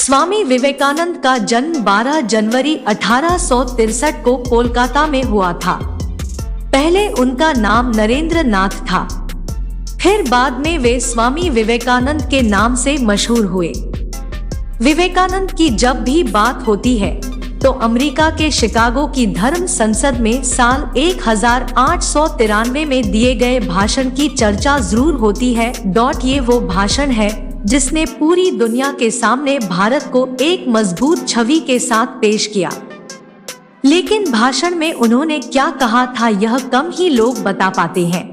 स्वामी विवेकानंद का जन्म 12 जनवरी 1863 को कोलकाता में हुआ था। पहले उनका नाम नरेंद्र नाथ था, फिर बाद में वे स्वामी विवेकानंद के नाम से मशहूर हुए। विवेकानंद की जब भी बात होती है तो अमेरिका के शिकागो की धर्म संसद में साल 1893 में दिए गए भाषण की चर्चा जरूर होती है। ये वो भाषण है जिसने पूरी दुनिया के सामने भारत को एक मजबूत छवि के साथ पेश किया। लेकिन भाषण में उन्होंने क्या कहा था यह कम ही लोग बता पाते हैं।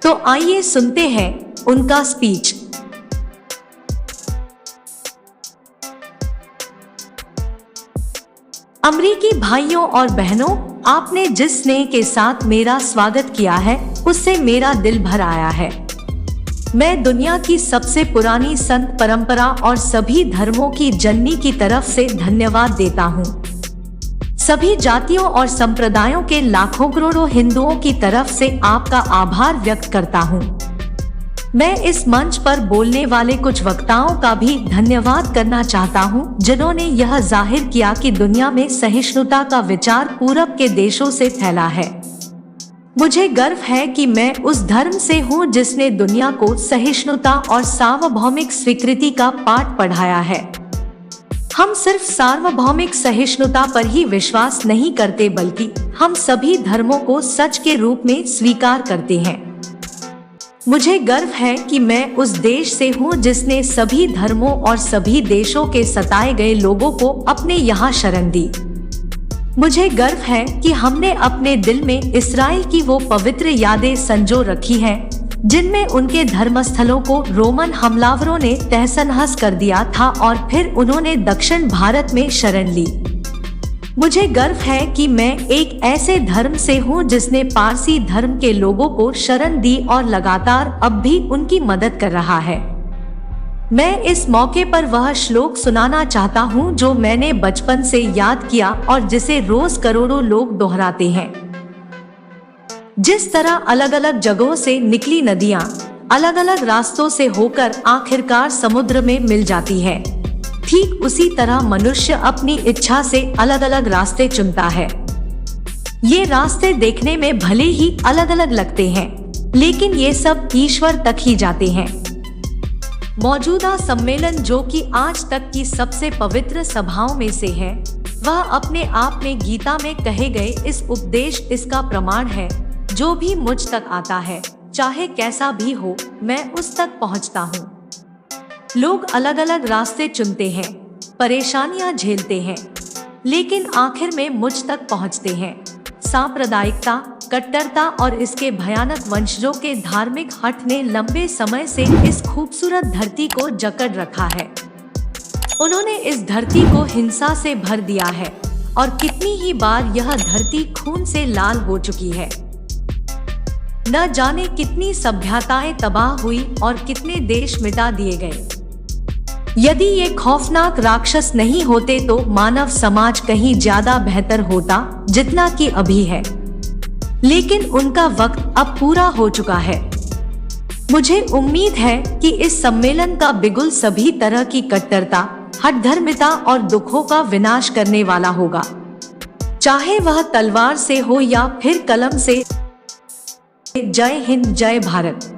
तो आइए सुनते हैं उनका स्पीच। अमरीकी भाइयों और बहनों, आपने जिस स्नेह के साथ मेरा स्वागत किया है उससे मेरा दिल भर आया है। मैं दुनिया की सबसे पुरानी संत परंपरा और सभी धर्मों की जननी की तरफ से धन्यवाद देता हूँ। सभी जातियों और संप्रदायों के लाखों करोड़ों हिंदुओं की तरफ से आपका आभार व्यक्त करता हूँ। मैं इस मंच पर बोलने वाले कुछ वक्ताओं का भी धन्यवाद करना चाहता हूँ जिन्होंने यह जाहिर किया कि दुनिया में सहिष्णुता का विचार पूरब के देशों से फैला है। मुझे गर्व है कि मैं उस धर्म से हूँ जिसने दुनिया को सहिष्णुता और सार्वभौमिक स्वीकृति का पाठ पढ़ाया है। हम सिर्फ सार्वभौमिक सहिष्णुता पर ही विश्वास नहीं करते बल्कि हम सभी धर्मों को सच के रूप में स्वीकार करते हैं। मुझे गर्व है कि मैं उस देश से हूँ जिसने सभी धर्मों और सभी देशों के सताए गए लोगों को अपने यहाँ शरण दी। मुझे गर्व है कि हमने अपने दिल में इस्राएल की वो पवित्र यादें संजो रखी हैं जिनमें उनके धर्मस्थलों को रोमन हमलावरों ने तहस-नहस कर दिया था और फिर उन्होंने दक्षिण भारत में शरण ली। मुझे गर्व है कि मैं एक ऐसे धर्म से हूँ जिसने पारसी धर्म के लोगों को शरण दी और लगातार अब भी उनकी मदद कर रहा है। मैं इस मौके पर वह श्लोक सुनाना चाहता हूँ जो मैंने बचपन से याद किया और जिसे रोज करोड़ों लोग दोहराते हैं। जिस तरह अलग अलग जगहों से निकली नदियाँ अलग अलग रास्तों से होकर आखिरकार समुद्र में मिल जाती है, ठीक उसी तरह मनुष्य अपनी इच्छा से अलग अलग रास्ते चुनता है। ये रास्ते देखने में भले ही अलग अलग लगते हैं, लेकिन ये सब ईश्वर तक ही जाते हैं। मौजूदा सम्मेलन जो कि आज तक की सबसे पवित्र सभाओं में से है, वह अपने आप में गीता में कहे गए इस उपदेश इसका प्रमाण है, जो भी मुझ तक आता है चाहे कैसा भी हो मैं उस तक पहुंचता हूँ। लोग अलग अलग रास्ते चुनते हैं, परेशानियां झेलते हैं, लेकिन आखिर में मुझ तक पहुंचते हैं। सांप्रदायिकता, कट्टरता और इसके भयानक वंशजों के धार्मिक हठ ने लंबे समय से इस खूबसूरत धरती को जकड़ रखा है। उन्होंने इस धरती को हिंसा से भर दिया है और कितनी ही बार यह धरती खून से लाल हो चुकी है। न जाने कितनी सभ्यताएं तबाह हुई और कितने देश मिटा दिए गए। यदि ये खौफनाक राक्षस नहीं होते तो मानव समाज कहीं ज्यादा बेहतर होता जितना कि अभी है, लेकिन उनका वक्त अब पूरा हो चुका है। मुझे उम्मीद है कि इस सम्मेलन का बिगुल सभी तरह की कट्टरता, हठधर्मिता और दुखों का विनाश करने वाला होगा, चाहे वह तलवार से हो या फिर कलम से। जय हिंद, जय भारत।